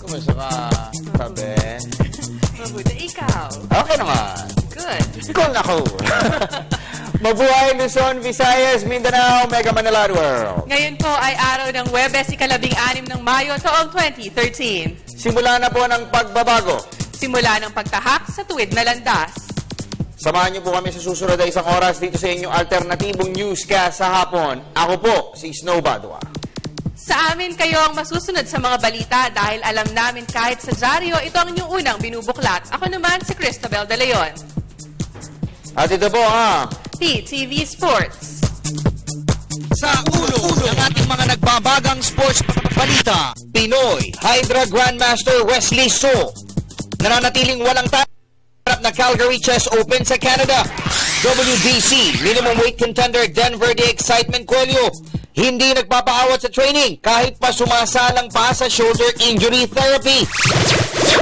Kumusta ka, sabi? Mabuti ikaw. Okay naman. Good. Kung ako. Mabuhay Luzon, Visayas, Mindanao, Mega Manila World. Ngayon po ay araw ng Huwebes, ika-16 ng Mayo, taong 2013. Simula na po ng pagbabago. Simula ng pagtahak sa tuwid na landas. Samahan niyo po kami sa susunod na isang oras dito sa inyong alternatibong newscast sa hapon. Ako po, si Snow Badua. Sa amin kayo ang masusunod sa mga balita dahil alam namin kahit sa dyaryo, ito ang inyong unang binubuklat. Ako naman si Cristabel De Leon. At ito po PTV Sports. Sa ulo ng ating mga nagbabagang sports balita, Pinoy Hydra Grandmaster Wesley So nananatiling walang tanap na Calgary Chess Open sa Canada. WBC minimum weight contender Denver The Excitement Cuello hindi nagpapaawat sa training kahit pa sumasalang pa sa shoulder injury therapy.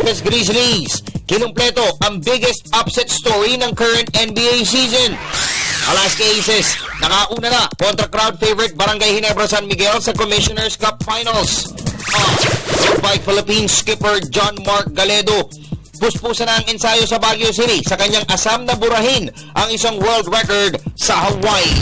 Memphis Grizzlies kinumpleto ang biggest upset story ng current NBA season. Alaska Aces nakauna na kontra crowd favorite Barangay Ginebra San Miguel sa Commissioner's Cup Finals. Bike Philippines skipper John Mark Galedo puspusan na ang ensayo sa Baguio City sa kanyang asam na burahin ang isang world record sa Hawaii.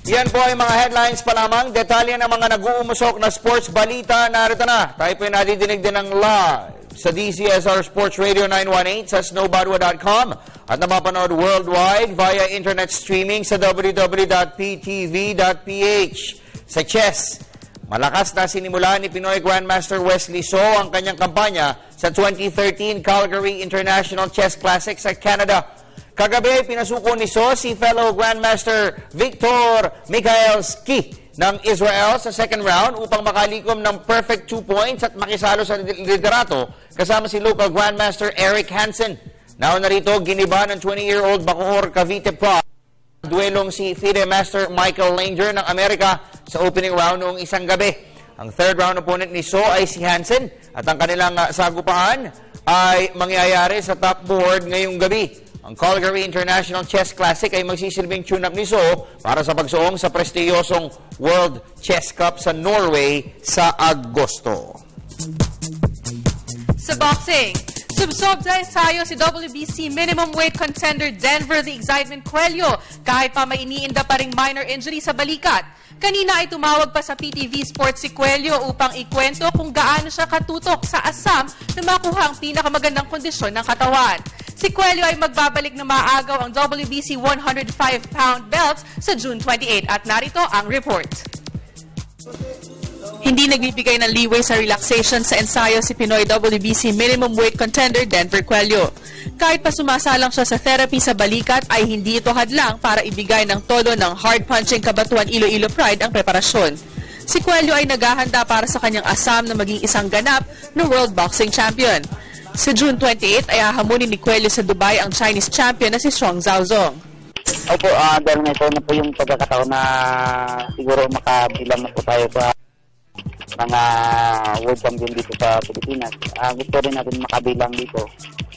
Yan po ay mga headlines pa lamang. Detalye ng mga nag-uumusok na sports balita. Narito na. Tayo po yung nadidinig din ng live sa DCSR Sports Radio 918 sa snowbadua.com at napapanood worldwide via internet streaming sa www.ptv.ph. Sa chess, malakas na sinimula ni Pinoy Grandmaster Wesley So ang kanyang kampanya sa 2013 Calgary International Chess Classic sa Canada. Kagabi ay pinasuko ni So si fellow Grandmaster Victor Mikhailski ng Israel sa second round upang makalikom ng perfect 2 points at makisalo sa liderato kasama si local Grandmaster Eric Hansen. Nauna rito, giniba ng 20-year-old Bacoor Cavite Pro duelong si FIDE Master Michael Langer ng Amerika sa opening round noong isang gabi. Ang third round opponent ni So ay si Hansen at ang kanilang sagupaan ay mangyayari sa top board ngayong gabi. Ang Calgary International Chess Classic ay magsisilbing tune-up ni So para sa pagsuong sa prestiyosong World Chess Cup sa Norway sa Agosto. Sa boxing, subsob sa ensayo si WBC minimum weight contender Denver The Excitement Cuello kahit pa may iniinda pa ring minor injury sa balikat. Kanina ay tumawag pa sa PTV Sports si Cuello upang ikwento kung gaano siya katutok sa asam na makuha ang pinakamagandang kondisyon ng katawan. Si Cuello ay magbabalik na maagaw ang WBC 105-pound belts sa June 28 at narito ang report. Hindi nagbibigay ng leeway sa relaxation sa ensayo si Pinoy WBC minimum weight contender Denver Cuello. Kahit pa sumasalang siya sa therapy sa balikat ay hindi ito hadlang para ibigay ng todo ng hard-punching Kabatuan Iloilo Pride ang preparasyon. Si Cuello ay naghahanda para sa kanyang asam na maging isang ganap na World Boxing Champion. Sa June 28 ay hahamunin ni Cuello sa Dubai ang Chinese champion na si Strong Zaozong. Opo, dahil na ito na po yung pagkakataon na siguro makabilang na po tayo sa mga world champion dito sa Pilipinas. Gusto rin natin makabilang dito.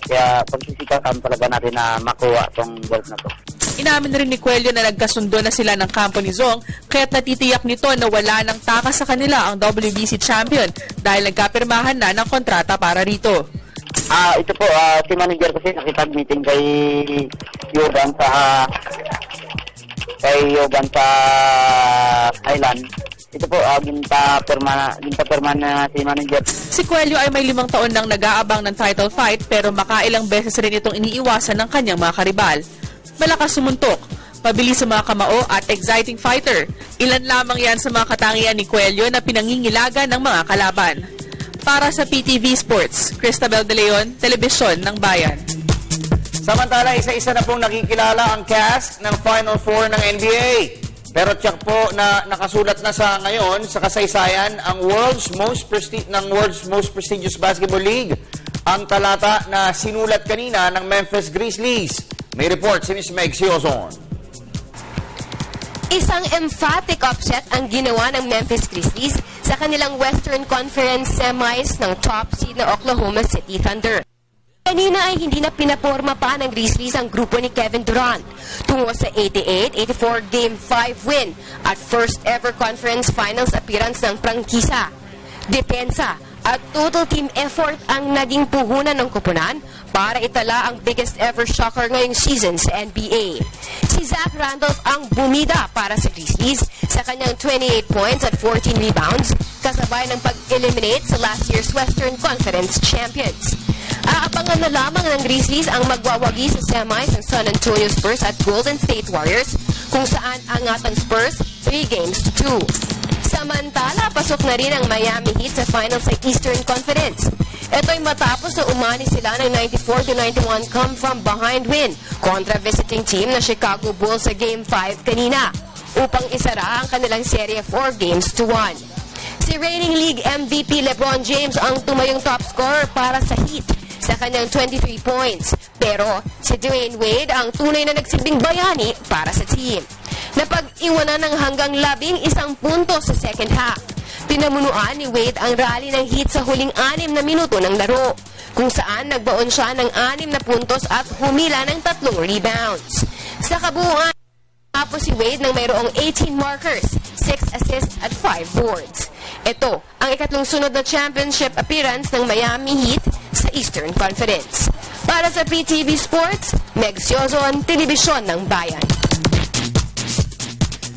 Kaya pagsisikakan talaga natin na makuha itong gold na to. Inamin rin ni Cuello na nagkasundo na sila ng kampo ni Zong kaya't natitiyak nito na wala ng takas sa kanila ang WBC champion dahil nagkapirmahan na ng kontrata para rito. Ito po, si manager kasi nakipag-meeting kay Yogan sa Thailand. Ito po, ginta-perma na si manager. Si Cuello ay may 5 taon nang nag-aabang ng title fight pero makailang beses rin itong iniiwasan ng kanyang mga karibal. Malakas sumuntok, pabilis sa mga kamao at exciting fighter. Ilan lamang yan sa mga katangian ni Cuello na pinangingilaga ng mga kalaban. Para sa PTV Sports, Cristabel De Leon, Telebisyon ng Bayan. Samantala, isa-isa na pong nakikilala ang cast ng Final Four ng NBA. Pero tiyak po na nakasulat na sa ngayon sa kasaysayan ang world's most prestigious basketball league. ang talata na sinulat kanina ng Memphis Grizzlies. May report si Ms. Meg Siozon. Isang emphatic upset ang ginawa ng Memphis Grizzlies sa kanilang Western Conference semis ng top seed na Oklahoma City Thunder. Kanina ay hindi na pinaporma pa ng Grizzlies ang grupo ni Kevin Durant tungo sa 88-84 Game 5 win at first ever conference finals appearance ng prangkisa. Depensa at total team effort ang naging puhunan ng koponan para itala ang biggest ever shocker ngayong season sa NBA. Si Zach Randolph ang bumida para sa Grizzlies sa kanyang 28 points at 14 rebounds kasabay ng pag-eliminate sa last year's Western Conference champions. Aabangan na lamang ng Grizzlies ang magwawagi sa semis ng San Antonio Spurs at Golden State Warriors kung saan angat ang Spurs 3-2. Samantala, pasok na rin ang Miami Heat sa finals sa Eastern Conference. Ito'y matapos na umani sila ng 94-91 come-from-behind win kontra visiting team na Chicago Bulls sa Game 5 kanina upang isara ang kanilang serye 4-1. Si reigning league MVP LeBron James ang tumayong top scorer para sa Heat sa kanyang 23 points. Pero si Dwayne Wade ang tunay na nagsilbing bayani para sa team. Napag-iwanan ng hanggang 11 puntos sa second half. Pinamunuan ni Wade ang rally ng Heat sa huling 6 na minuto ng laro, kung saan nagbaon siya ng 6 na puntos at humila ng 3 rebounds. Sa kabuuan, tapos si Wade ng mayroong 18 markers, 6 assists at 5 boards. Ito ang ikatlong sunod na championship appearance ng Miami Heat sa Eastern Conference. Para sa PTV Sports, Meg Siozon, Telebisyon ng Bayan.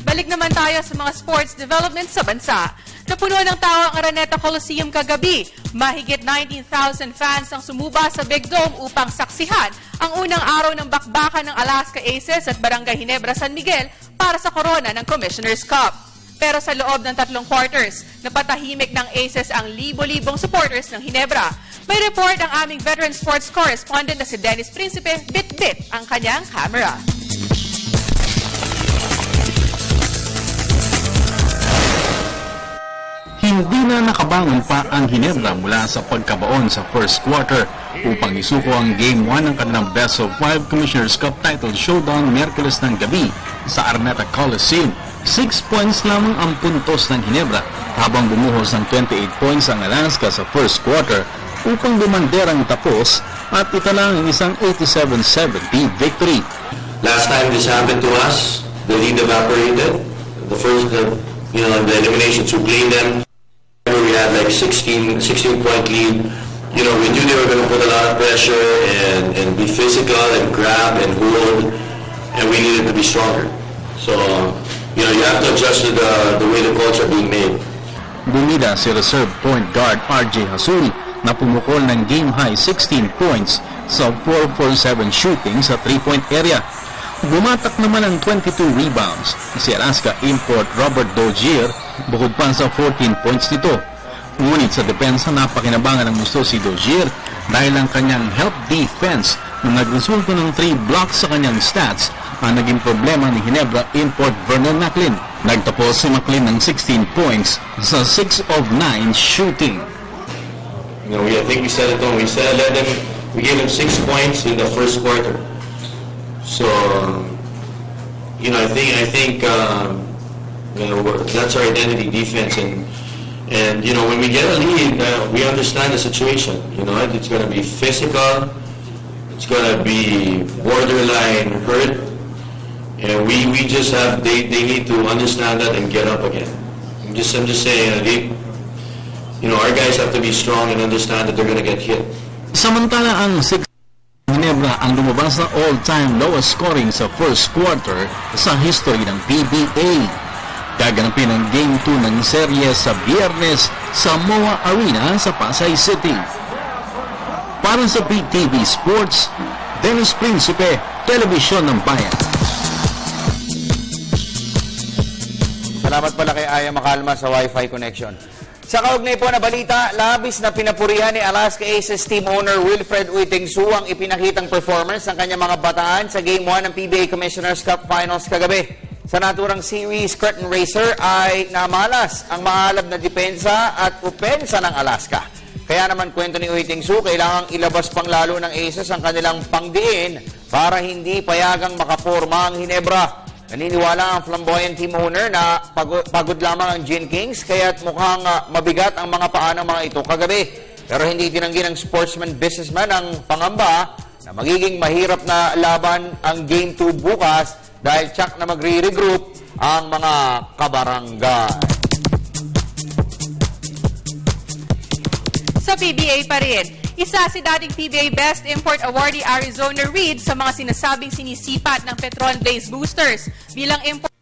Balik naman tayo sa mga sports development sa bansa. Napuno ng tao ang Araneta Coliseum kagabi. Mahigit 19,000 fans ang sumuba sa Big Dome upang saksihan ang unang araw ng bakbakan ng Alaska Aces at Barangay Ginebra San Miguel para sa korona ng Commissioner's Cup. Pero sa loob ng 3 quarters, napatahimik ng Aces ang libo-libong supporters ng Ginebra. May report ang aming veteran sports correspondent na si Dennis Principe, bit-bit ang kanyang camera. Hindi na nakabangon pa ang Ginebra mula sa pagkabaon sa first quarter upang isuko ang Game 1 ng kanilang Best of 5 Commissioner's Cup title showdown Miyerkules ng gabi sa Araneta Coliseum. 6 points lamang ang puntos ng Ginebra habang bumuhos ng 28 points ang Alaska sa first quarter upang bumanderang tapos at itala ang isang 87-70 victory. Last time this happened to us, the lead evaporated. The first, the eliminations, we played them. We had like 16-point lead. We knew they were going to put a lot of pressure and be physical and grab and hold, and we needed to be stronger. So, you have to adjust to the way the calls are being made. Bumida si reserve point guard RJ Hasul na pumukol ng game-high 16 points sa 4-4-7 shooting sa 3-point area. Bumatak naman ang 22 rebounds si Alaska import Robert Dozier bukod pa sa 14 points nito. Ngunit sa depensa napakinabangan ng gusto si Dozier dahil ang kanyang help defense na nagresulto ng 3 blocks sa kanyang stats ang naging problema ni Ginebra import Vernon Macklin. Nagtapos si Macklin ng 16 points sa 6 of 9 shooting. I think we said it all. We gave them 6 points in the first quarter. So, I think that's our identity, defense, and when we get a lead, we understand the situation. It's going to be physical, it's going to be borderline hurt, and we just have they need to understand that and get up again. I'm just saying, our guys have to be strong and understand that they're going to get hit. Samantala ang 6 Ginebra ang lumabas na all-time lowest scoring sa first quarter sa history ng PBA. Gaganapin ang Game 2 ng serye sa Biyernes sa MOA Arena sa Pasay City. Para sa PTV Sports, Dennis Principe, Telebisyon ng Bayan. Salamat pala kay Aya Makalma sa Wi-Fi connection. Sa kaugnay po na balita, labis na pinapurihan ni Alaska Aces team owner Wilfred Uitingsu ang ipinakitang performance ng kanyang mga bataan sa Game 1 ng PBA Commissioner's Cup Finals kagabi. Sa naturang series curtain raiser ay namalas ang maalab na depensa at opensa ng Alaska. Kaya naman kwento ni Uiting Su, kailangang ilabas pang lalo ng Aces ang kanilang pangdiin para hindi payagang makaporma ang Hinebra. Naniniwala ang flamboyant team owner na pagod lamang ang Gin Kings kaya't mukhang mabigat ang mga paa ng mga ito kagabi. Pero hindi tinanggi ng sportsman businessman ang pangamba na magiging mahirap na laban ang Game 2 bukas dahil tsak na magre-regroup ang mga kabarangay. Sa PBA pa rin, isa si dating PBA Best Import Awardee Arizona Reed sa mga sinasabing sinisipat ng Petron Blaze Boosters bilang import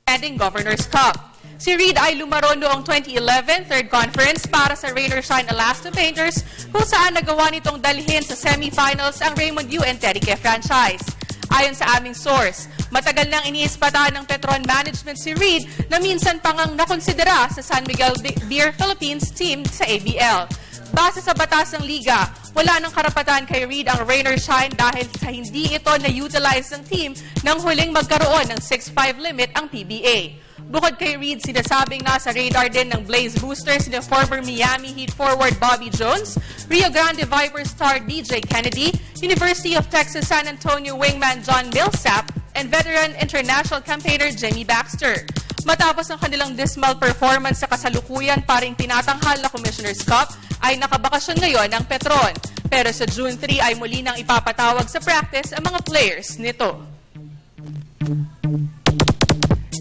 heading Governor's Cup. Si Reed ay lumaro noong 2011 third conference para sa Rain or Shine Alaska Painters kung saan nagawa nitong dalhin sa semifinals ang Raymond U and Teddy Ke franchise. Ayon sa aming source, matagal nang iniispatan ng Petron management si Reed na minsan pang ang nakonsidera sa San Miguel Beer Philippines team sa ABL. Base sa batas ng liga, wala nang karapatan kay Reed ang Rain or Shine dahil sa hindi ito na-utilize ng team nang huling magkaroon ng 6-5 limit ang PBA. Bukod kay Reed, sinasabing nasa radar din ng Blaze Boosters ni former Miami Heat forward Bobby Jones, Rio Grande Vipers star DJ Kennedy, University of Texas San Antonio wingman John Millsap, and veteran international campaigner Jimmy Baxter. Matapos ang kanilang dismal performance sa kasalukuyan paring tinatanghal na Commissioner's Cup, ay nakabakasyon ngayon ang Petron. Pero sa June 3 ay muli nang ipapatawag sa practice ang mga players nito.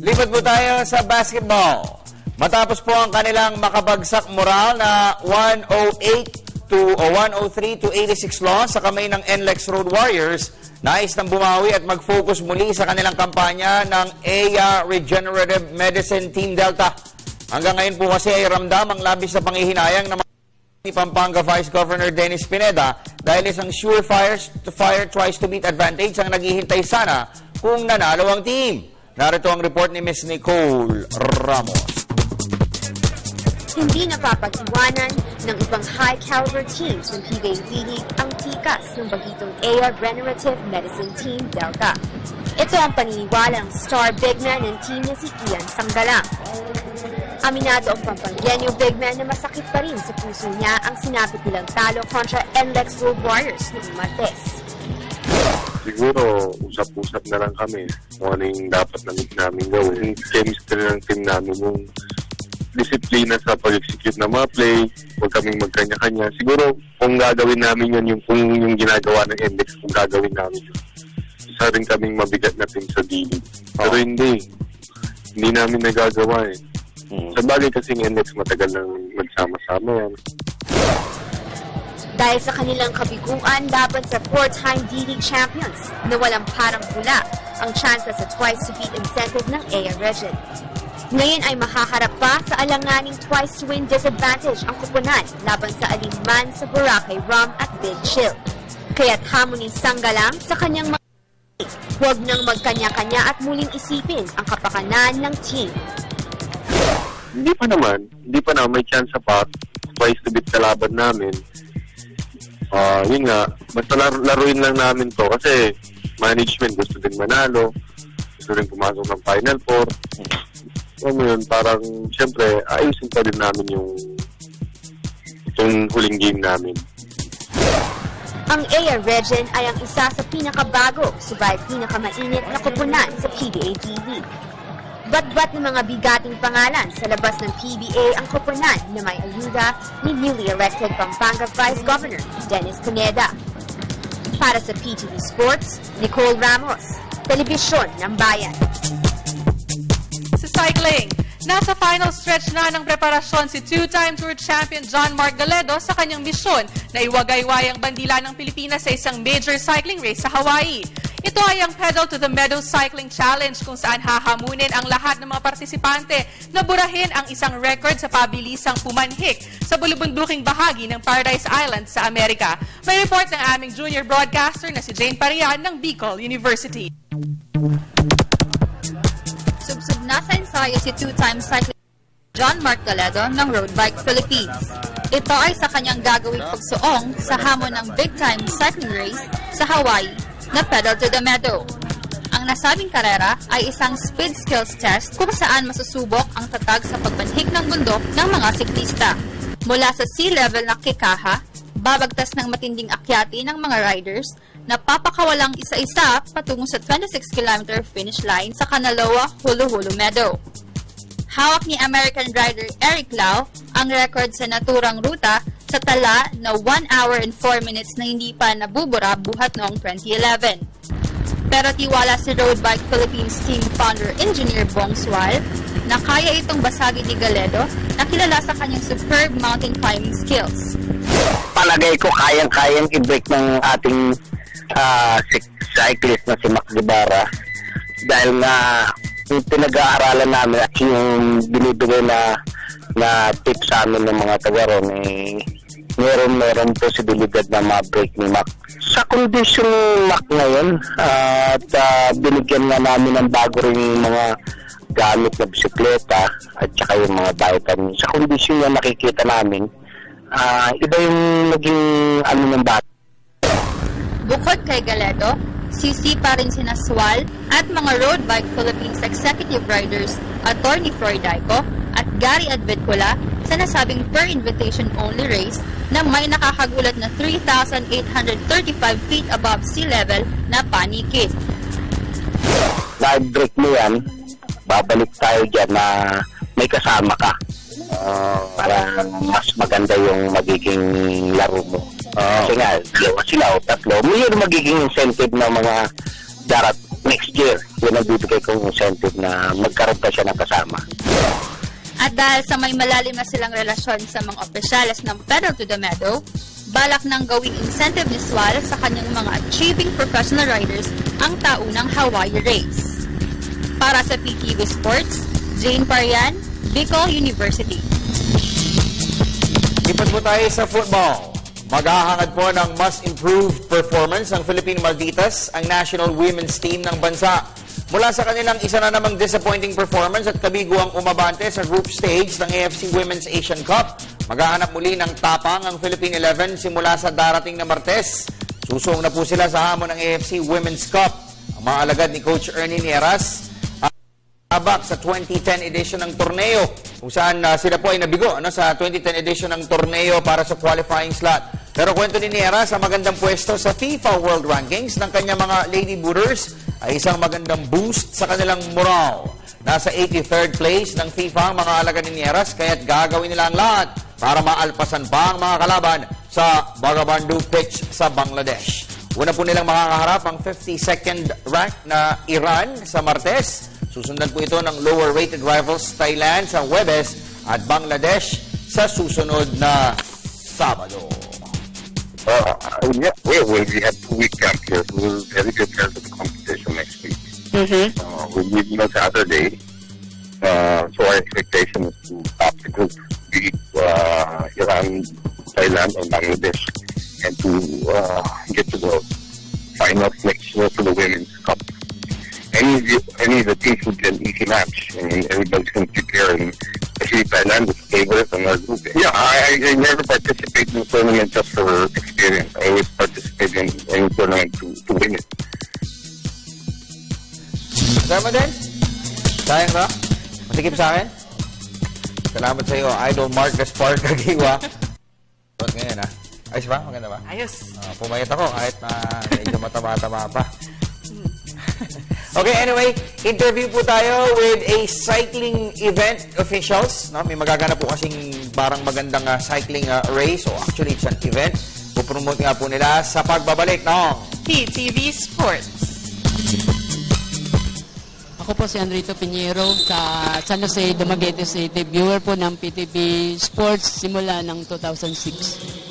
Lipat po tayo sa basketball. Matapos po ang kanilang makabagsak moral na 103-86 loss sa kamay ng NLEX Road Warriors, nais nang bumawi at mag-focus muli sa kanilang kampanya ng EA Regenerative Medicine Team Delta. Hanggang ngayon po kasi ay ramdam ang labis na panghihinayang ng ni Pampanga Vice Governor Dennis Pineda dahil isang sure fire twice to beat advantage ang naghihintay sana kung nanalo ang team. Narito ang report ni Ms. Nicole Ramos. Hindi napapag-iwanan ng ibang high-caliber teams ng PBA D-League ang tikas ng bagitong EA Regenerative Medicine Team Delta. Ito ang paniniwala ng star bigman ng team na si Ian Sanggalang. Aminado ang Pampanggenyo bigman na masakit pa rin sa puso niya ang sinapit nilang talo kontra NLEX Road Warriors noong Martes. Siguro, usap-usap na lang kami kung ano yung dapat namin gawin. Yung chemistry ng team namin, yung disiplina sa pag-execute ng mga play, huwag kaming magkanya-kanya. Siguro, kung gagawin namin yun, yung ginagawa ng NLEX, kung gagawin namin yun, isa rin kaming mabigat na team sa D-League. Pero hindi namin nagagawa eh. Sa bagay kasi ng NLEX, matagal nang magsama-sama yan. Dahil sa kanilang kabiguan laban sa 4-time D-League champions na walang parang bula ang chance sa twice-to-beat incentive ng EA Regen. Ngayon ay makaharap pa sa alanganing twice-to-win disadvantage ang kupunan laban sa alinman sa Boracay Rum at Big Chill. Kaya't hamon ni Sanggalang sa kanyang mga huwag nang magkanya-kanya at muling isipin ang kapakanan ng team. Hindi pa naman may chance pa twice-to-beat kalaban namin. Yun nga, basta laruin lang namin to kasi management gusto din manalo, gusto rin pumasok ng Final Four. Yun, parang siyempre ayusin pa din namin yung huling game namin. Ang EA Regen ay ang isa sa pinakabago, subalit pinakamainit na kupunan sa PBA D-League. Bat-bat ng mga bigating pangalan sa labas ng PBA ang kupunan na may ayuda ni newly elected Pampanga Vice Governor Dennis Pineda. Para sa PTV Sports, Nicole Ramos, Telebisyon ng Bayan. Sa cycling, nasa final stretch na ng preparasyon si two-time Tour Champion John Mark Galedo sa kanyang misyon na iwagayway ang bandila ng Pilipinas sa isang major cycling race sa Hawaii. Ito ay ang Pedal to the Meadows Cycling Challenge kung saan hahamunin ang lahat ng mga partisipante na burahin ang isang record sa pabilisang pumanhik sa bulubunduking bahagi ng Paradise Island sa Amerika. May report ng aming junior broadcaster na si Jane Parian ng Bicol University. Subsub na sa ensayo si two-time cycling John Mark Galedo ng Road Bike Philippines. Ito ay sa kanyang gagawing pagsuong sa hamon ng big-time cycling race sa Hawaii na Pedal to the Meadow. Ang nasabing karera ay isang speed skills test kung saan masusubok ang tatag sa pagbanhik ng bundok ng mga siklista. Mula sa sea level na Kekaha, babagtas ng matinding akyati ng mga riders na papakawalang isa-isa patungo sa 26-kilometer finish line sa Kanaloa Hulu-Hulu Meadow. Hawak ni American rider Eric Lau ang record sa naturang ruta sa tala na 1 hour and 4 minutes na hindi pa nabubura buhat noong 2011. Pero tiwala si Road Bike Philippines team founder engineer Bong Sual na kaya itong basagin ni Galedo na kilala sa kanyang superb mountain climbing skills. Palagay ko kayang-kayang i-break ng ating cyclist na si Mac Guevara dahil nga yung pinag-aaralan namin at yung binibigay na tips sa amin ng mga taga-ron meron posibilidad na ma-break ni Mac. Sa kondisyon ni Mac ngayon at binigyan nga namin ng bago rin yung mga gamit na bisikleta at saka yung mga vitamin. Sa kondisyon niya nakikita namin iba yung naging ng bata. Bukod kay Galedo, sisi pa rin sina Swal at mga Road Bike Philippines executive riders Atty. Freudico at Gary Advitcula sa nasabing per invitation only race na may nakakagulat na 3,835 feet above sea level na panikit. Na-break mo yan, babalik tayo dyan na may kasama ka. Para mas maganda yung magiging laro mo. Kasi nga, sila o tatlo. Mayroon magiging incentive ng mga darat next year. Yun ang bibigay kong incentive na magkaroon pa siya ng kasama. At dahil sa may malalim na silang relasyon sa mga opisyales ng Pedal to the Meadow, balak nang gawing incentive ni Swal sa kanyang mga achieving professional riders ang taunang Hawaii Race. Para sa PTV Sports, Jane Parian, Bicol University. Lipat po tayo sa football. Maghahangad po ng mas improved performance ang Philippine Malditas, ang national women's team ng bansa. Mula sa kanilang isa na namang disappointing performance at kabiguang umabante sa group stage ng AFC Women's Asian Cup, maghahanap muli ng tapang ang Philippine 11 simula sa darating na Martes. Susong na po sila sa hamon ng AFC Women's Cup. Ang mga alagad ni Coach Ernie Nieras habak sa 2010 edition ng torneo kung saan sila po ay nabigo sa 2010 edition ng torneo para sa qualifying slot. Pero kwento ni Nieras sa magandang pwesto sa FIFA World Rankings ng kanyang mga Lady Booters ay isang magandang boost sa kanilang moral. Nasa 83rd place ng FIFA ang mga alagad ni Nieras kaya't gagawin nila ang lahat para maalpasan pa ang mga kalaban sa Bagabandu pitch sa Bangladesh. Una po nilang makakaharap ang 52nd rank na Iran sa Martes. Susundan po ito ng lower-rated rivals Thailand sa Huwebes at Bangladesh sa susunod na Sabado. Yeah, we have 2 week camp here. We're very prepared for the competition next week. We meet on Saturday. So our expectation is to top the group, beat Iran, Thailand, and Bangladesh, and to get to the finals next year for the Women's Cup. Any of the teams would be an easy match. I mean, everybody's going to prepare, and especially Thailand is favorite in our group. Yeah, I never participate in the tournament just for experience. I always participate in any tournament to win it. Sama din? Sayang ba? Masikip sa akin? Salamat sa iyo, Idol Mark Gaspar Kagiwa. Ngayon ayos ba? Maganda ba? Ayos. Pumayat ako kahit na medyo mataba-taba pa. Okay, anyway, interview po tayo with a cycling event officials. No? May magaganap po kasing parang magandang cycling race. So actually, it's an event. Pupromote nga po nila sa pagbabalik ng PTV Sports. Ako po si Enrito Piñero sa San Jose, Dumaguete City. Viewer po ng PTV Sports simula ng 2006.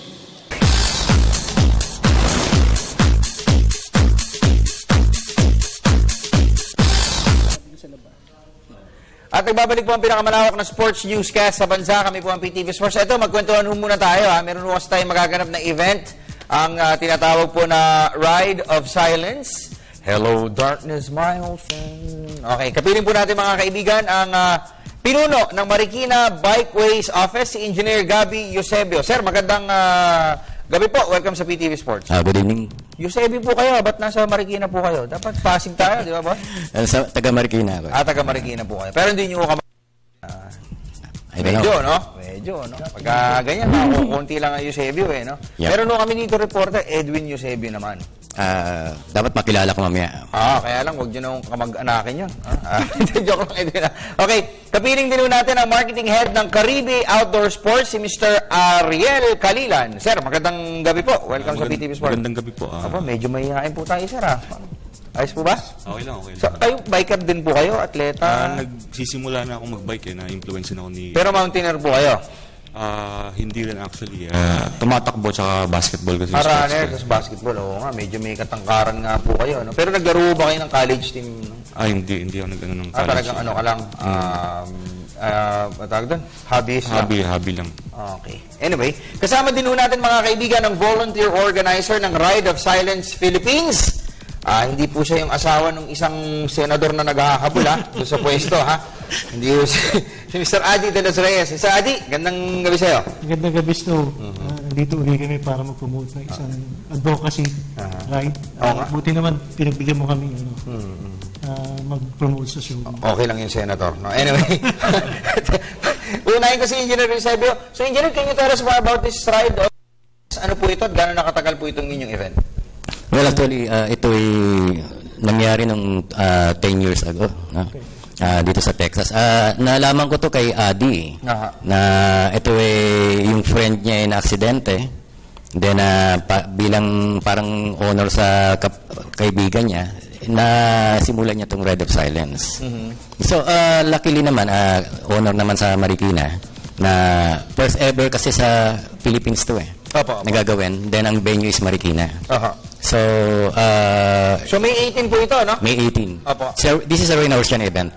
At nagbabalik po ang pinakamalawak na sports newscast sa bansa. Kami po ang PTV Sports. Ito, magkwentuhan muna tayo. Meron po kasi tayong magaganap na event. Ang tinatawag po na Ride of Silence. Hello, darkness, my old friend. Okay, kapiling po natin mga kaibigan ang pinuno ng Marikina Bikeways Office, si Engineer Gabby Eusebio. Sir, magandang gabi po. Welcome sa PTV Sports. Good evening. Eusebio po kayo. Ba't nasa Marikina po kayo? Dapat Pasig tayo, di ba ba? Sa taga Marikina. Taga Marikina po kayo. Pero hindi nyo I don't Medyo, know. no? Medyo, no? Pagka ganyan, konti lang ang Eusebio, eh, no? Yeah. Meron kami dito reporter, Edwin Eusebio naman. Dapat makilala ko mamaya. Kaya lang, huwag nyo nang kamag-anakin yun. Joke lang, Edwin. Okay, kapiling din natin ang marketing head ng Caribe Outdoor Sports, si Mr. Ariel Calilan. Sir, magandang gabi po. Welcome sa PTV Sports. Magandang gabi po. Medyo mahihain po tayo, sir. Ayos po ba? Okay lang, okay lang. So, kayo, biker din po kayo, atleta? Nagsisimula na akong mag-bike na-influence na ako ni... Pero mountaineer po kayo? Hindi rin actually. Tumatakbo tsaka basketball kasi. Runner, tapos basketball. Oo nga, medyo may katangkaran nga po kayo. No? Pero naglaro ba kayo ng college team? No? Hindi ako nag-ano ng college. Talagang ano ka lang? Tawag doon? Hobbies lang? Hobby lang. Okay. Anyway, kasama din natin mga kaibigan ng volunteer organizer ng Ride of Silence Philippines. Hindi po siya yung asawa ng isang senador na naghahabol doon sa pwesto, ha? Hindi po si Mr. Adi de los Reyes. Mr. Adi, gandang gabi sa'yo. Gandang gabi, Sto. Nandito uli kami para mag-promote ng isang advocacy ride. Buti naman, pinagbigyan mo kami mag-promote sa show. Okay lang yung senator. No? Anyway, unahin ko si Engineer Eusebio. So, Engineer, can you tell us more about this ride? Ano po ito at gano'n nakatagal po itong inyong event? Well, actually, ito ay nangyari nung 10 years ago. No? Dito sa Texas. Nalaman ko to kay Adi na ito ay yung friend niya ay na-aksidente. Then, bilang parang honor sa kaibigan niya, na simulan niya itong Ride of Silence. So, luckily naman, honor naman sa Marikina, na first ever kasi sa Philippines to nagagawin. Then, ang venue is Marikina. So, May 18 po ito, no? May 18. So, this is a rain or shine event.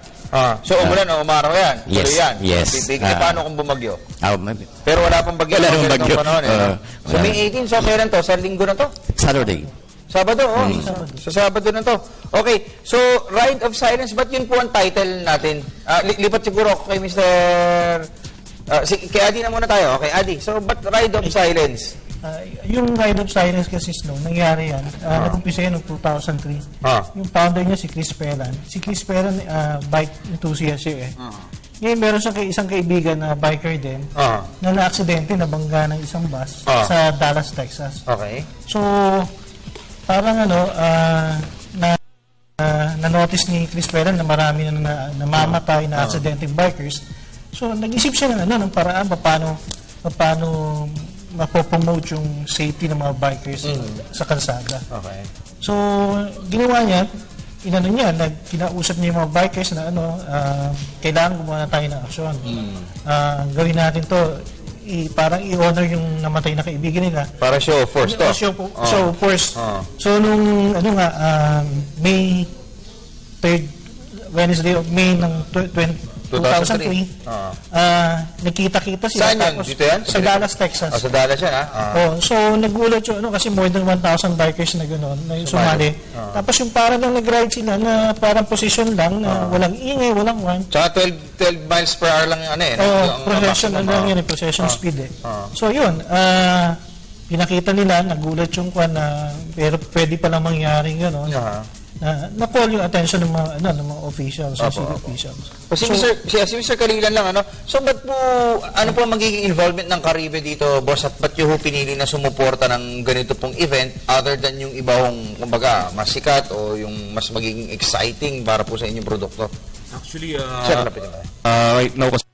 So, umulan o umaraw yan? Yes, yan. yes. Paano kung bumagyo? Pero wala pang bagyo. Wala pang bagyo. So, May 18, so kailan to? Sa linggo na to? Saturday. Sabado, Sa Sabado na to. Okay, so, Ride of Silence, ba't yun po ang title natin? Lipat siguro ako kay Mr. Kay Adi na muna tayo. Okay, Adi. So, ba't Ride of Silence? Yung Ride of Silence kasi, Snow, nangyari yan. Nag-umpisa yan noong 2003. Yung founder niya si Chris Perran. Si Chris Perran, bike enthusiast siya Ngayon, meron siyang isang kaibigan na biker din na na-aksidente, nabangga ng isang bus sa Dallas, Texas. Okay. So, parang na-notice ni Chris Perran na marami na namamatay na accidenting bikers. So, nag-isip siya ng paraan paano mapopromote yung safety ng mga bikers sa kalsada. Okay. So, ginawa niya, kinausap niya yung mga bikers na kailangan gumawa tayo ng aksyon. Gawin natin to, parang i-honor yung namatay na kaibigan nila. Para show of force to? Show of force. So, nung May 3rd, Wednesday of May ng 2003, nakita-kita sila. Saan yan? Dito yan? Sa Dallas, Texas. Sa Dallas yan, So, nagulat yun, kasi more than 1,000 bikers na gano'n, na yung sumali. Tapos yung parang lang nag-ride sila na parang position lang, na walang ingay, walang one. Tsaka 12 miles per hour lang yung procession speed So, yun, pinakita nila, nagulat yung kwan na, pero pwede palang mangyari gano'n. Na-call yung attention ng mga officials, city officials. Si Mr. Calilan lang, So, ba't po, ano po magiging involvement ng Caribe dito, boss? At ba't yung pinili na sumuporta ng ganito pong event other than yung ibang, kumbaga, mas sikat o yung mas magiging exciting para po sa inyong produkto? Actually, right now, kasi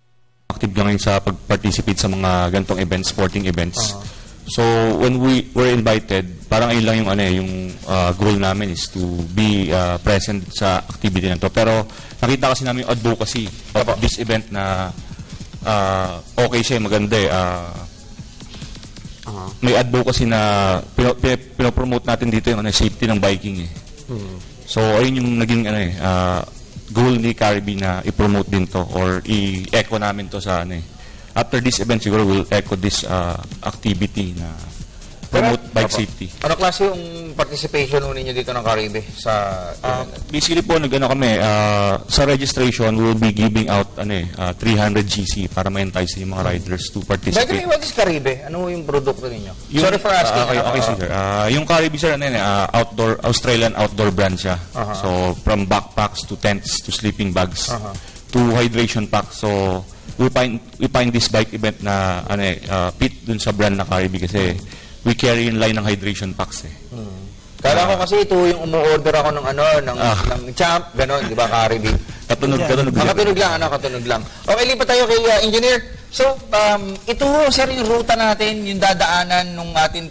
active lang ngayon sa pag-participate sa mga ganitong events, sporting events. So, when we were invited, parang ayun lang yung goal namin is to be present sa activity na to. Pero nakita kasi namin yung advocacy of this event na okay siya, maganda May advocacy na pinopromote natin dito yung safety ng biking So, ayun yung naging goal ni Caribe na i-promote din to or i-echo namin to sa after this event, siguro we'll echo this activity na promote bike safety. Ano klase yung participation ninyo dito ng Caribe sa event? Basically po, kami, sa registration, we'll be giving out 300 GC para ma-entice yung mga riders to participate. By the way, what is Caribe? Ano yung produkto ninyo? Sorry for asking. Okay, sir. Yung Caribe, sir, Australian outdoor brand siya. So, from backpacks to tents to sleeping bags to hydration packs. So, we find this bike event na fit dun sa brand na Caribbean kasi we carry in line ng hydration packs eh. Kala ko kasi ito yung umu-order ako ng ng champ, gano'n, di ba, Caribbean? Katunog Katunog lang. Okay, lipat tayo kay engineer. So, ito, sir, yung ruta natin, yung dadaanan ng ating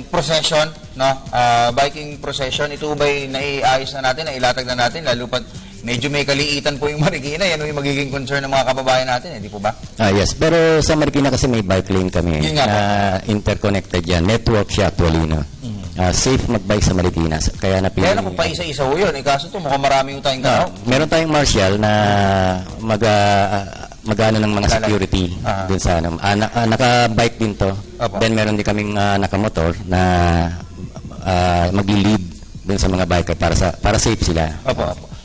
procession, no? Biking procession, ito ba'y naiayos na natin, nailatag na natin, lalo pa medyo may kaliitan po yung Marikina, yan yung magiging concern ng mga kababayan natin, di po ba? Yes, pero sa Marikina kasi may bike lane kami na interconnected yan. Network siya actually, no? Safe magbike sa Marikina. Kaya Kaya na kung pa isa-isa ho yun, kaso ito mukhang marami yung tayong tao. Meron tayong marshal na mag-ano ng mga security dun sa naka-bike din to. Then meron din kaming naka-motor na magli-lead dun sa mga biker para safe sila.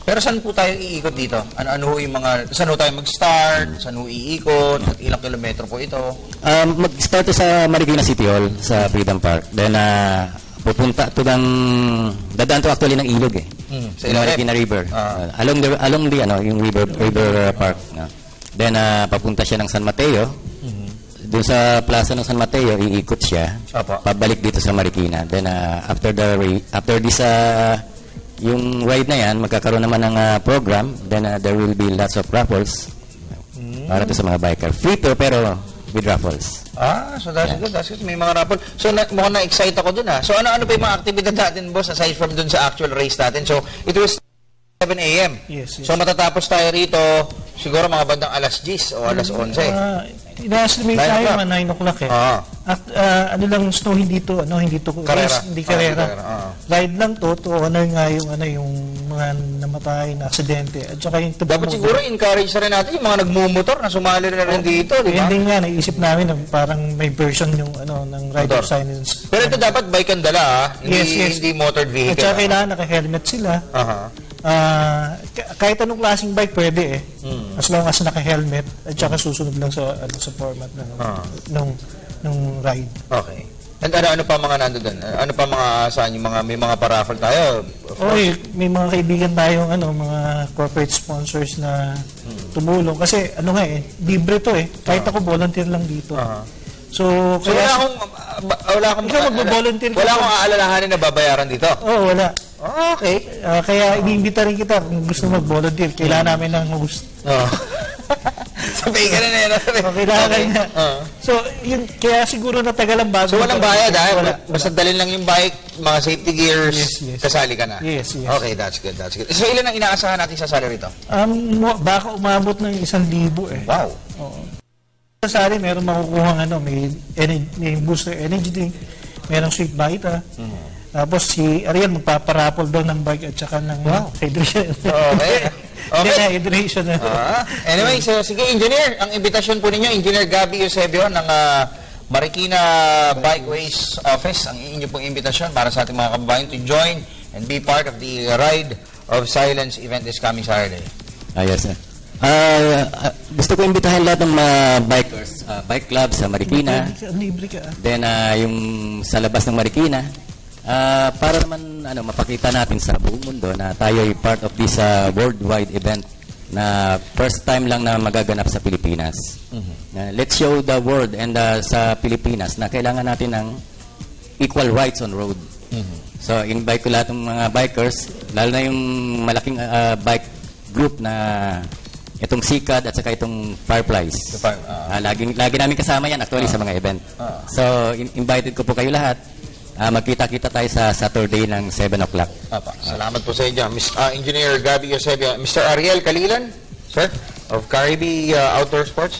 Pero saan po tayo iikot dito? Ano yung mga, saan ho tayo mag-start? Saan ho iikot? At ilang kilometro po ito? Mag-start sa Marikina City Hall, sa Freedom Park. Then, pupunta to dadaan to actually ng ilog eh. Sa Marikina River. Along the yung river park. Then, papunta siya ng San Mateo. Doon sa plaza ng San Mateo, iikot siya. Pabalik dito sa Marikina. Then, after this yung ride na yan, magkakaroon naman ng program, then there will be lots of raffles para to sa mga biker. Free to, pero with raffles. So that's good. That's good. May mga raffle. So mukhang na-excite ako dun So ano pa yung mga aktibidad natin, boss, aside from dun sa actual race natin? So it was 7 a.m. Yes. So matatapos tayo rito siguro mga bandang alas 10 o alas 11. Ina-estimate tayo mga 9 o'clock eh. At ano lang snow, hindi to race, hindi karera. Ride lang to honor nga yung mga namatay na aksidente. At saka yung dapat siguro encourage na rin natin yung mga nagmumotor na sumali na rin dito, di ba? Hindi nga, naisip namin na parang may version yung ng rider silence. Pero ito dapat bike ang dala, hindi motored vehicle. At saka kailangan naka-helmet sila. Kahit anong klaseng bike pwede as long as naka-helmet at saka susunod lang sa format ng ride. Okay. And ano pa mga nando doon? Ano pa mga saan yung may mga paraffle tayo? May mga kaibigan tayong mga corporate sponsors na tumulong kasi libre to kahit ako volunteer lang dito. So wala akong magbo-volunteer wala akong aalalahanin na babayaran dito. Wala. Okay. Kaya iniimbita rin kita kung gusto mag-volunteer. Kailangan namin ng gusto. Sabay ka na na. Kailangan na. So, yun, kaya siguro natagal ang bago. So, walang bayad basta dalhin lang yung bike, mga safety gears, kasali ka na. Yes. Okay, that's good. So, ilan ang inaasahan natin sasali rito? Baka umabot ng 1,000 Wow. Sasali, meron makukuha may booster energy drink, merong sweet baita. Tapos si Ariel magpaparapol daw ng bike at saka ng hydration. Okay. Hydration. Anyway, so sige, engineer, ang invitation po ninyo, Engineer Gabby Eusebio ng Marikina Bikeways Office, ang inyo pong invitation para sa ating mga kababayan to join and be part of the Ride of Silence event this coming Saturday. Yes, sir. Gusto ko imbitahin lahat ng mga bikers, bike club sa Marikina. Libre ka. Then, yung sa labas ng Marikina, para naman mapakita natin sa buong mundo na tayo ay part of this worldwide event na first time lang na magaganap sa Pilipinas. Let's show the world and sa Pilipinas na kailangan natin ng equal rights on road. So, invite ko lahat ng mga bikers, lalo na yung malaking bike group na itong Sikad at saka itong Fireflies. Lagi namin kasama yan actually sa mga event. So, invited ko po kayo lahat. Magkita-kita tayo sa Saturday ng 7 o'clock. Salamat po sa inyo. Engineer Gabby Eusebio. Mr. Ariel Kalilan, sir, of Caribbean Outdoor Sports.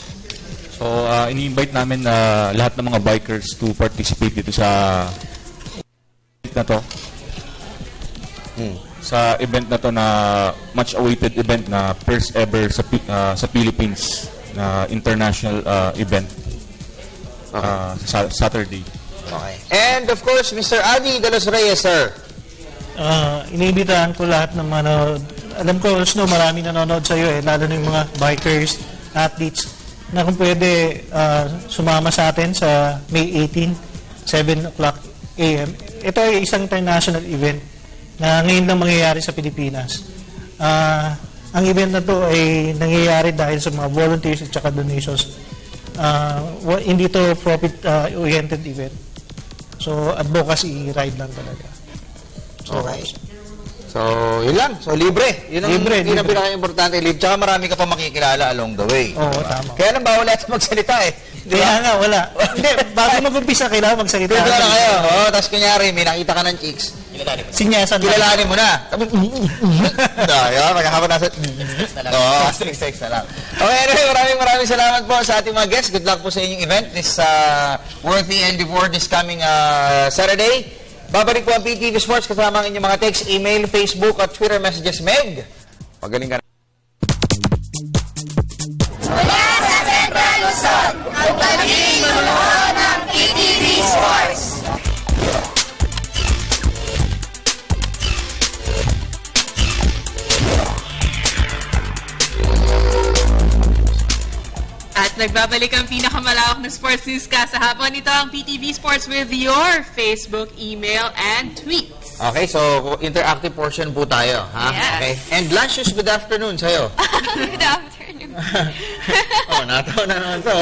So, ini-invite namin lahat ng mga bikers to participate dito sa event na to. Sa event na to na much-awaited event na first ever sa Philippines na international event sa Saturday. Okay. And of course, Mr. Adi de los Reyes, sir. Iniibitahan ko lahat ng mga alam ko, Snow, marami nanonood sa iyo lalo na yung mga bikers, athletes, na kung pwede sumama sa atin sa May 18, 7 o'clock a.m. Ito ay isang international event na ngayon lang mangyayari sa Pilipinas. Ang event na to ay nangyayari dahil sa mga volunteers at saka donations. Hindi to profit-oriented event. So, advocacy ride lang talaga. So, okay. So, yun lang. So, libre. Yun ang pinaka-importante. Libre. Tsaka marami ka pa makikilala along the way. Oo, tama. Kaya lang bawal natin magsalita eh. Di ba? Kaya nga, wala. Hindi, bago mag-umpisa, kailangan magsalita. Pwede na kayo. Oo, tapos kunyari, may nakita ka ng chicks. Sinyasan lang. Kilalanin mo na. Tapos, yun, magkakapon nasa, oo, sex na lang. Okay, anyway, maraming salamat po sa ating mga guests. Good luck po sa inyong event this Worthy and Devore this coming Saturday. Babalik po ang PTV Sports kasama ang inyong mga text, email, Facebook at Twitter messages. Meg, pagaling ka na. Mula sa Central Luzon, ang pagiging manunood ng PTV Sports. At nagbabalik ang pinakamalawak na sports newscast sa hapon. Ito ang PTV Sports with your Facebook, email, and tweets. Okay, so interactive portion po tayo. Ha? Yes. Okay. And Lashes, good afternoon sa'yo. Good afternoon. Natawa na naman to.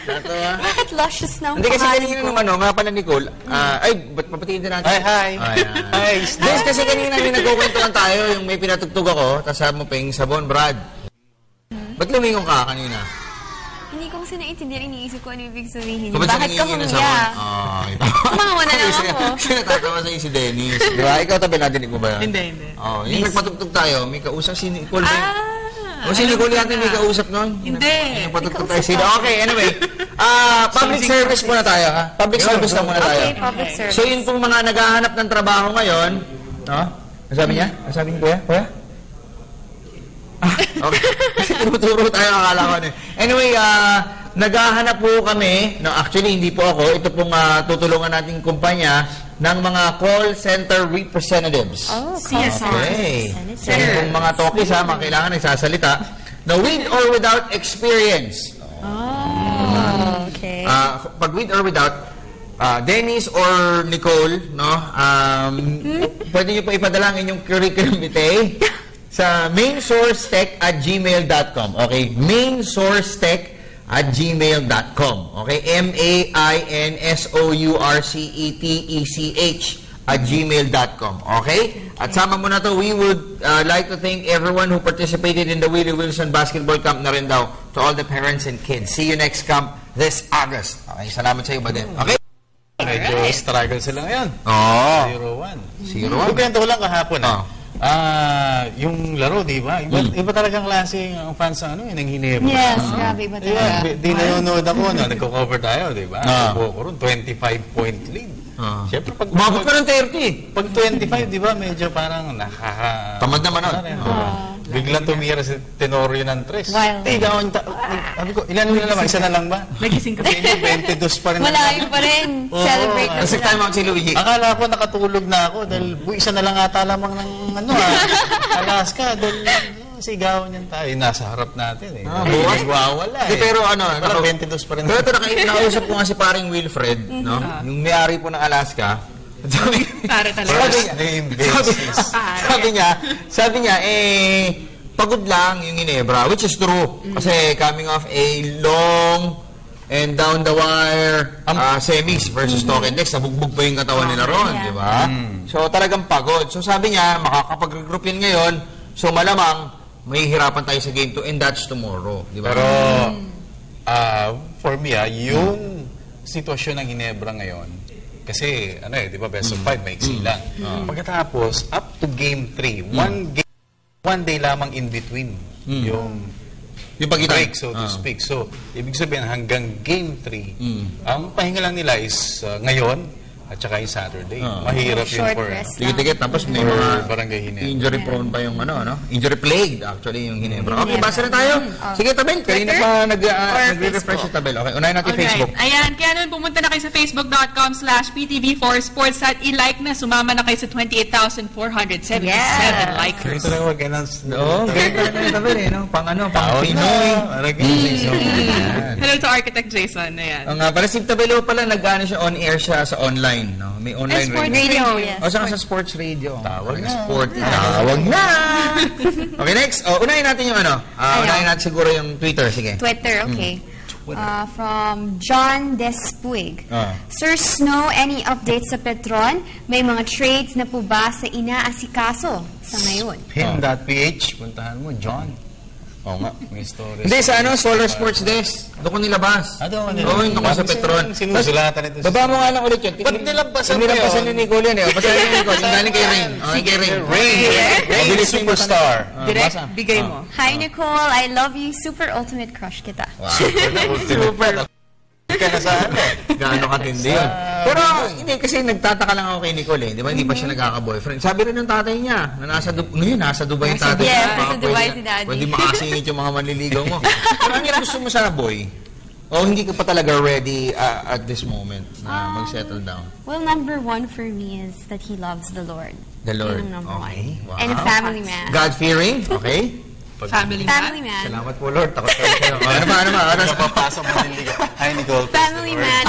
Natawa. Bakit luscious na ang Hindi kasi pangalan kanina ko? nung nga pala Nicole, ba't papatiin din natin? Hi. Hi. Yes, kasi kanina may nagkukwentuhan tayo, yung may pinatugtog ako, tapos sabi mo ping sabon, Brad. Ba't lumingon ka kanina? Hindi ko kasi naintindihan, iniisip ko ano ibig sabihin. Kung Bakit ka humiya? Tumawa na lang ako. Sinatatawa sa'yo si Dennis. Di ba? Ikaw tabi nadinig mo ba yan? Hindi. Yung nagpatugtog tayo, may kausap si Nicole. O si Nicole natin may kausap nun? Hindi. Nagpatugtog tayo sila. Okay, anyway. Public service muna tayo, ha? Public service lang muna tayo. Okay, public service. So yun pong mga naghahanap ng trabaho ngayon, no? Ano sabi niya? Ano sabi niya, Kuya? Okay. Kasi tinuturo tayo, akala ko. Anyway, naghahanap po kami, no, actually hindi po ako, ito pong tutulungan nating kumpanya ng mga call center representatives. Oh, CSR. Okay. So yung mga talkies, mga kailangan nagsasalita. Now, with or without experience. Oh, okay. Pag with or without, Dennis or Nicole, no, pwede nyo po ipadala ang inyong curriculum vitae sa mainsourcetech@gmail.com. Okay? mainsourcetech@gmail.com. Okay? mainsourcetech@gmail.com. Okay? At sama mo na to, we would like to thank everyone who participated in the Willie Wilson Basketball Camp na rin daw, to all the parents and kids. See you next camp this August. Okay? Salamat sa iyo, Baden. Okay? Medyo struggle sila ngayon. 0-1. 0-1. Kwento ko lang kahapon. Yung laro, di ba? Iba talagang klase ang fans ng ng Ginebra. Yes, grabe iba talaga. Di nanonood ako, nagko-cover tayo, di ba? Nagbuo ko ron, 25-point lead. Siyempre, pag umabot ka ng 30. Pag 25, di ba, medyo parang tamad naman nun. Biglang tumira si Tenorio ng 3. Wild. Sabi ko, ilan na naman? Isa na lang ba? Nagising ka. 22 pa rin. Malayo pa rin. Celebrate na Kasi time out si Luigi. Akala ko nakatulog na ako dahil isa na lang ata lamang ng Alaska dahil sigaw niyan tayo. Nasa harap natin eh. Bukas wawala eh. Pero 22 pa rin. Pero nakausap ko nga si paring Wilfred, no? Yung may-ari po ng Alaska. Sabi niya, pagod lang yung Ginebra, which is true. Kasi coming off a long and down the wire semis versus token decks, nabugbog pa yung katawan nila ron, di ba? So talagang pagod. So sabi niya, makakapag-regroup yun ngayon, so malamang may hirapan tayo sa game 2 and that's tomorrow, di ba? Pero for me, yung sitwasyon ng Ginebra ngayon, kasi, di ba, best of 5, maiksi lang. Pagkatapos, up to game 3, one day lamang in between yung break, so to speak. So, ibig sabihin, hanggang game 3, ang pahinga lang nila is ngayon, at saka yung Saturday. Mahirap yun for tikit-tikit. Tapos may mga barangay Ginebra. Injury prone pa yung injury plagued actually yung Ginebra. Okay, basa na tayo. Sige, Tabel. Kanina pa nagre-refresh yung Tabel. Okay, unahin natin Facebook. Ayan, kaya nun pumunta na kayo sa facebook.com/PTV4Sports at i-like na, sumama na kayo sa 28,477 likers. Ito lang mag-announce. Oo, ganito na yung Tabel pang Pinoy. Hello to Architect Jason. Ayan. Ang para si Tabelo pala, nag-ano siya on-air siya sa online. online, no? May online sports radio, yes. O, saka sa sports radio. Tawag na. Tawag na! Okay, next. Unahin natin yung ano. Unahin natin siguro yung Twitter. Sige. Twitter, okay. From John Despuig. Sir Snow, any updates sa Petron? May mga trades na po ba sa inaasikaso sa ngayon? Pin.ph, puntahan mo, John. Oo nga. May stories. Hindi, sa Solar Sports Desk. Doon ko nilabas. Doon ko Oo, doon ko sa Petron. Sinusulatan ito. Baba mo nga lang ulit yun. Ba't nilabasan mo yun? Nilabasan ni Nicole yan eh. Basahin ni Nicole. Yung galing kay Rain. Kay Rain. Rain, superstar. Direct, bigay mo. Hi Nicole, I love you. Super ultimate crush kita. Super. Ka na sa ano. Gaano katindi yun. Pero hindi, kasi nagtataka lang ako kay Nicole eh. Di ba hindi pa siya nagkaka-boyfriend. Sabi rin ng tatay niya na nasa Dubai yung tatay. Yes, nasa Dubai si Daddy. Pwede makasingit yung mga manliligaw mo. Pero ano yung gusto mo sa boy? O hindi ka pa talaga ready at this moment na mag-settle down? Well, number one for me is that he loves the Lord. The Lord. Yun ang number Okay. one. And a family man. God-fearing? Okay. Family man. Salamat po, Lord. Takot kami sa'yo. Ano ba? Ano sa papasok mo din liga? Hi, Nicole. Family man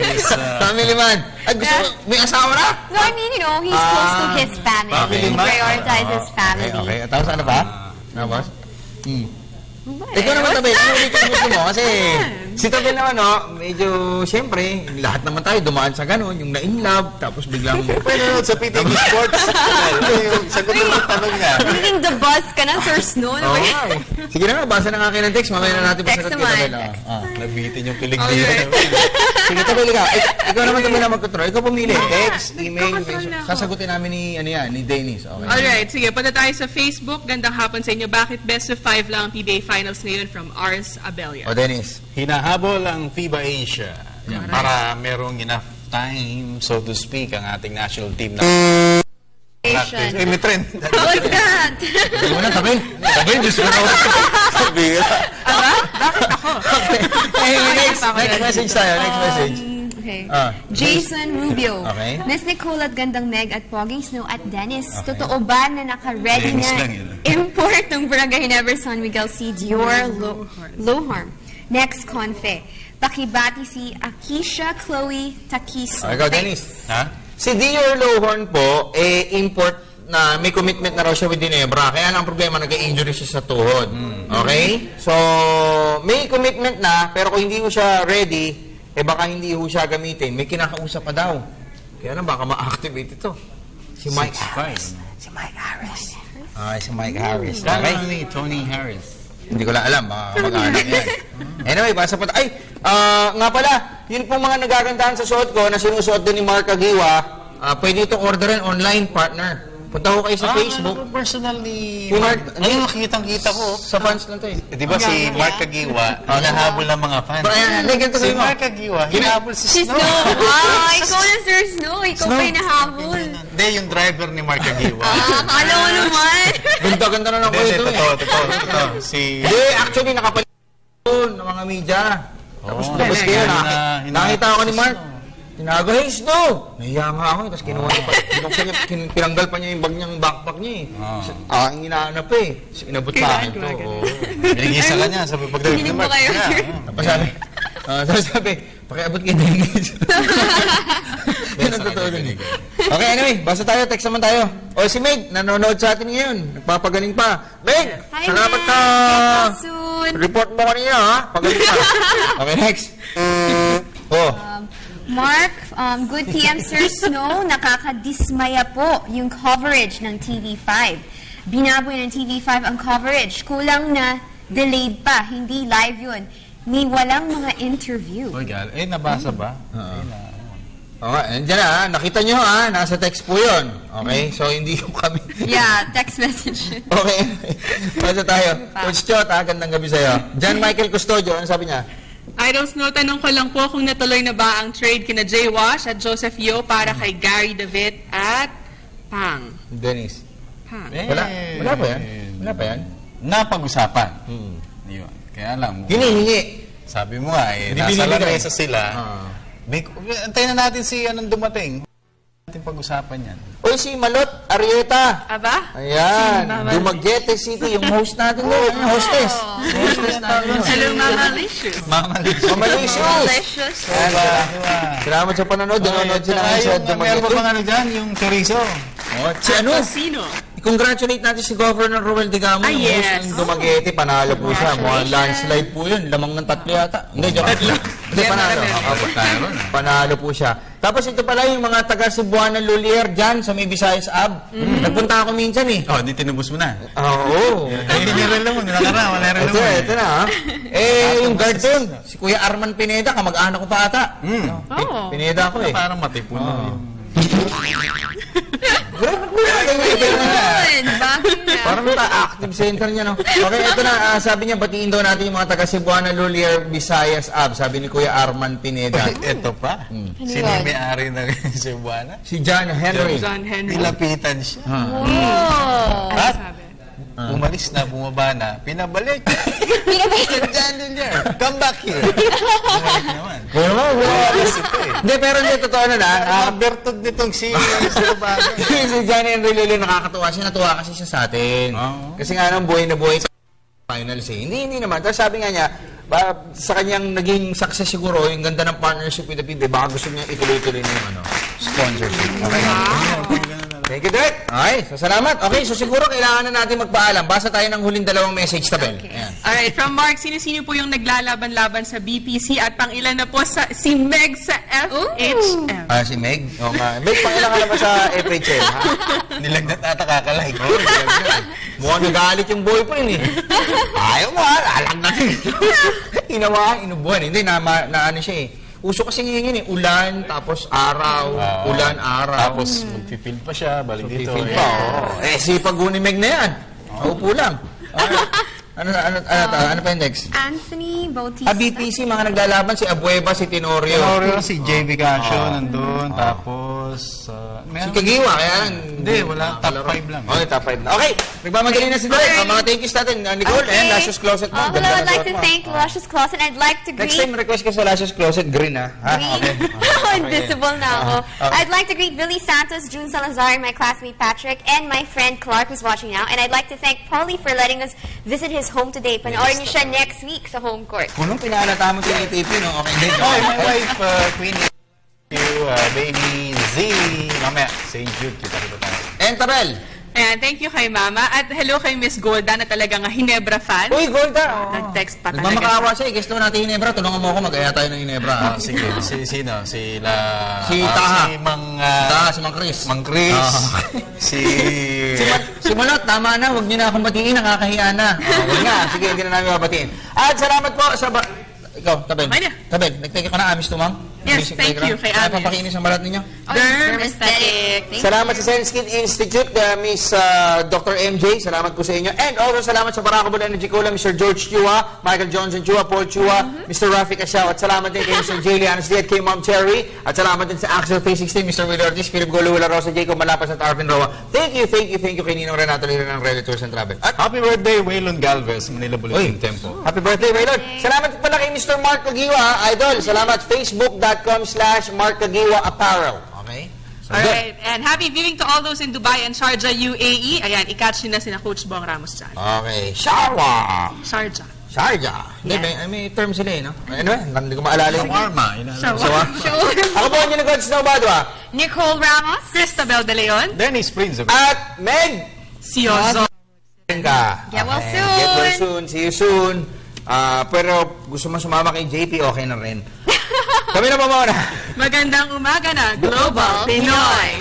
is... Family man. Ay, gusto mo, may asawa na? No, I mean, you know, he's close to his family. He prioritizes family. Okay. Tapos ano pa? Ano, boss? Ikaw naman, Tabel. Ano ulit yung gusto mo? Kasi si Tabel naman, medyo, siyempre, lahat naman tayo dumaan sa ganun, yung na-in love, tapos biglang... Pero sa PTV Sports, yung sagot ng tanong niya. Naging the boss ka na, Sir Snow. Sige na nga, basa na nga kayo ng text. Mamaya na natin pasagot kay Tabel. Nabitin yung pilig dito. Sige, Tabel, ikaw naman kami na mag-control. Ikaw pumili. Text, email, sasagutin namin ni Dennis. Alright, sige, punta tayo sa Facebook. Gandang hapon sa inyo. Bakit best of 5 lang ang PBA Finals ngayon from Ars Abella? Dennis. Hinahabol ang FIBA Asia para merong enough time, so to speak, ang ating national team na practice. May trend. What's that? Hindi mo na, Tabel. Tabel, gusto na ako. Sabihin. Bakit ako? Next message tayo. Next message. Okay. Jason Rubio. Okay. Miss Nicole at Gandang Meg at Poging Snow at Dennis. Totoo ba na naka-ready na import ng Barangay Never San Miguel si Dior Lohorn? Next confe. Pakibati si Akisha Chloe Takiso. Ikaw, Dennis. Si Dior Lohorn po, import na may commitment na raw siya with Ginebra. Kaya lang ang problema, nag-injury siya sa tuhod. Okay? So, may commitment na, pero kung hindi mo siya ready, baka hindi ho siya gamitin. May kinakausap pa daw. Kaya lang, baka ma-activate ito. Si Mike Harris. Si Mike Harris. Si Mike Harris. Okay? Ni Tony Harris. Hindi ko lang alam. Baka mag-anak yan. Anyway, basa pa tayo. Ay, nga pala, yun pong mga nagagandahan sa suot ko na sinusuot din ni Mark Agiwa, pwede itong orderin online, partner. Punta ko kayo sa Facebook. Personal ni Mark. Ayun, kitang-kita ko. Sa fans lang ito Di ba si Mark Agiwa, hinahabol ng mga fans? Si Mark Agiwa, hinahabol si Snow. Ikaw na, Sir Snow. Ikaw pa hinahabol. Hindi, yung driver ni Mark Agiwa. Akala ko naman. Ganda-ganda na lang ko ito. Totoo. Hindi, actually, nakapalit ng mga media. Tapos labas kayo, nakita ako ni Mark. Tinago, hey, Snow! Nahiya nga ako, tapos kinuha niya pa. Pinanggal pa niya yung bag niyang backpack niya eh. Ang inaanap eh. Inabot pa akin ito. Binigisa ka niya, sabi pagdating ni Mark. Tapos sabi, pakiabot kay Dennis. Yan ang totoo din. Okay, anyway, basta tayo, text naman tayo. O si Meg, nanonood sa atin ngayon. Nagpapagaling pa. Meg, salamat ka! Report mo kanina ha, pagaling pa. Okay, next. Mark, good PM Sir Snow, nakakadismaya po yung coverage ng TV5. Binaboy ng TV5 ang coverage. Kulang na delayed pa, hindi live yun. May walang mga interview. Nabasa ba? Nandiyan na, nakita nyo nasa text po yun. Okay, so hindi yung kami. Yeah, text message. Okay, basta tayo. Coach Chot, gandang gabi sa'yo. John Michael Custodio, ano sabi niya? Idol Snow, tanong ko lang po kung natuloy na ba ang trade kina Jay Wash at Joseph Yeo para kay Gary David at Pang. Dennis. Pang. Wala pa yan? Napag-usapan. Yun. Kaya lang. Hinihingi. Sabi mo nga, nasa lamesa sila. Antayin na natin si anong dumating. natin pag-usapan yan. Uy, si Malot Arieta. Aba? Ayan, Si Mama Dumaguete City, yung host natin doon, yung hostess. Hostess natin. Hello, Mama Licious. Mama Licious. Salamat sa panonood. Nanonood sila ngayon sa Dumaguete. Meron pa bang ano dyan, yung chorizo? Si ano? Sino? Congratulate natin si Governor Roel Digamo, yung host ng Dumaguete. Panalo po siya. Mukhang landslide po yun. Lamang ng 3 yata. Hindi, joke lang. Hindi, panalo. Panalo po siya. Tapos ito pala yung mga taga Cebuana Lulier dyan sa may Visayas Ab. Nagpunta ako minsan eh. Oh, di tinubos mo na. Oo. Hindi rin lang mo. Wala rin lang mo. Ito na ha. Yung guard doon, si Kuya Arman Pineda, kamag-anak ko pa ata. Pineda ako eh. Parang matipon na. Parang active center niya, no? Okay, ito na. Sabi niya, batiin daw natin yung mga taga Cebuana Lulier, Visayas Ab. Sabi ni Kuya Arman Pineda. Ito pa. Sino yung may-ari ng Cebuana? Si John Henry. Nilapitan siya. At umalis na, bumaba na, pinabalik. Come back here. Bumalik naman. Hindi, pero hindi, totoo na lang. Bertod nitong si John Henry Lili, nakakatuwa siya. Natuwa kasi siya sa atin. Kasi nga nang buhay na buhay sa finals eh. Hindi naman. Tapos sabi nga niya, sa kanyang naging success siguro, yung ganda ng partnership with the PBA, baka gusto niya ituloy-tuloy na yung sponsorship. Okay. Thank you, Dirk. Okay, so salamat. Okay, so siguro kailangan na natin magpaalam. Basa tayo ng huling 2 message, Tabel. Okay. Alright, from Mark, sino-sino po yung naglalaban-laban sa BPC at pang-ilan na po si Meg sa FHM? Si Meg? O nga. Meg, pang-ilan ka na ba sa FHM, ha? Nilagnat ata kakalike. Mukhang nagalit yung boyfriend eh. Ayaw mo ha, alam natin. Inubuhan. Hindi, na ano siya eh. Uso kasi ngayon eh, ulan, tapos araw, ulan, araw. Tapos mag-field pa siya, balik dito. Mag-field pa, sipag ni Meg na yan. Upo lang. Ano pa yung next? Anthony Bautista. BPC, mga naglalaban, si Abueva, si Tenorio. Si JV Casio nandun, tapos... si Kagiwa, kaya lang... Hindi, wala. Top 5 lang. Okay, top 5 na. Okay, nagmamagaling na si Direk. Mga thank yous natin, Nicole, and Lashes Closet. Hello, I'd like to thank Lashes Closet. I'd like to greet... Next time, request ka sa Lashes Closet, green ha? Green? Invisible na ako. I'd like to greet Billy Santos, June Salazar, my classmate Patrick, and my friend Clark who's watching now. And I'd like to thank Paulie for letting us visit his home today. Panoorin niyo siya next week sa home court. Kunong pinaalata mo si ATP, no? Okay, my wife, Queenie, baby Z. Mamaya, St. Jude, kita tayo. And Tabel. Ayan, thank you kay Mama. At hello kay Miss Golda na talagang Hinebra fan. Uy, Golda! Nag-text pa talaga. Nagmamakaawa siya. Gusto natin Hinebra. Tulungan mo ako. Mag-aya tayo ng Hinebra. Sige. Sino? Si Taha. Si Mang Chris. Mang Chris. Si Malot, tama na. Huwag niyo na akong batiin. Nakakahiya na. Huwag nga. Sige, hindi na namin babatiin. At salamat po sa... Ikaw, Tabel. Tabel, nagtake ka na amis to, ma'am? Yes, thank you kay Amis. Papakinis ang balat ninyo? Derm Aesthetic. Salamat sa Senskin Institute, Miss Dr. MJ. Salamat po sa inyo. And also, salamat sa Paracable Energy Cola, Mr. George Chua, Michael Johnson Chua, Paul Chua, Mr. Rafi Casao. At salamat din kay Mr. J. Lianos at kay Ma'am Cherry. At salamat din sa Axel 316, Mr. Will Ortiz, Philip Golo, Willa Rosa, Jacob Malapas at Arvin Roa. Thank you kay Ninong Renato Lira ng Red Tours and Travel. At happy birthday, Waylon Galvez, Manila Bulletin Tempo. Happy birthday, Waylon. Salamat pala kay Mr. Mark Kagiwa, Idol. Salamat, facebook.com/Mark Kagiwa Apparel. Okay? So, alright, and happy viewing to all those in Dubai and Sharjah, UAE. Ayan, i-catch nyo na sina Coach Bong Ramos dyan. Okay, Sharjah. Yes. May term sila eh, no? Ano eh? Hindi ko maalala yung... Shawarma. Ako po ang Unicorn Snow Badwa. Nicole Ramos. Cristabel De Leon. Dennis Prince. At Meg. Siozo. Get well soon. Get well soon. See you soon. Pero gusto mo sumama kay JP, okay na rin. Kami na pa muna. Magandang umaga na, Global Pinoy.